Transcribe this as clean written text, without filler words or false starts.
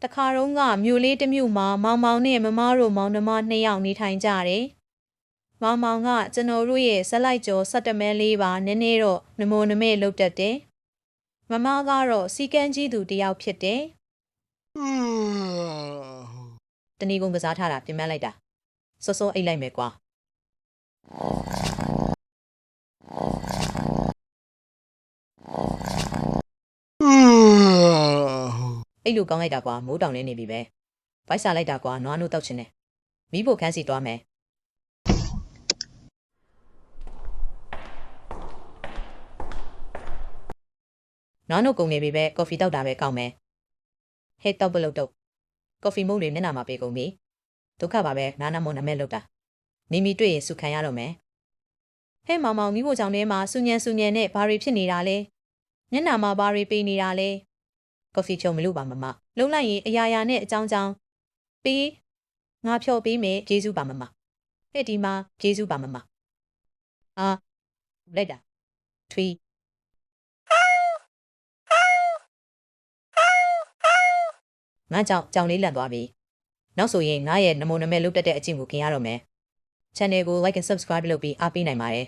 တခါတော့ကမြို့လေးတစ်မြို့မှာမောင်မောင်နဲ့မမတို့မောင်နှမ2ယောက်နေထိုင်ကြတယ်။မောင်မောင်ကကျွန်တော်တို့ရဲ့ဇက်လိုက်ကျော်17မဲလေးပါနည်းနည်းတော့နမိုနမဲလုတ်တတ်တယ်။မမကတော့စီကန်းကြီးသူတယောက်ဖြစ်တယ်။တဏီကုံကစားထားတာပြင်ပန်းလိုက်တာ။စောစောအိတ်လိုက်မယ်ကွာ။အိတ်လူကောင်းလိုက်တာကွာမိုးတောင်နေနေပြီပဲဗိုက်စားလိုက်တာကွာနွားနို့တောက်ချင်တယ်မိဖို့ခန်းစီသွားမယ်နွားနို့ကုန်နေပြီပဲကော်ဖီတောက်တာပဲကောင်းမယ်ဟဲ့တောက်ပလုတ်တော့ကော်ဖီမုန့်တွေမျက်နှာမှာပေးကုန်ပြီဒုက္ခပါပဲနားနာမုံနမဲလောက်တာနေမီတွေ့ရင်စုခံရတော့မယ်ဟဲ့မောင်မောင်မိဖို့ကြောင့်ထဲမှာစူညံနဲ့ဘာတွေဖြစ်နေတာလဲမျက်နှာမှာဘာတွေပေးနေတာလဲကော်ဖီချုံမလို့ပါမမလုံးလိုက်ရင်အရာရာနဲ့အကြောင်းကြောင်းပေးငါဖြော်ပေးမယ်ကျေးဇူးပါမမဟဲ့ဒီမှာကျေးဇူးပါမမလိုက်တာထွေးငါကြောင်လေးလန့်သွားပြီနောက်ဆိုရင်ငါရဲ့နမိုနမဲလုတ်တက်တဲ့အကျင့်ကိုခင်ရတော့မယ် channel ကို like and subscribe လုပ်ပြီးအားပေးနိုင်ပါတယ်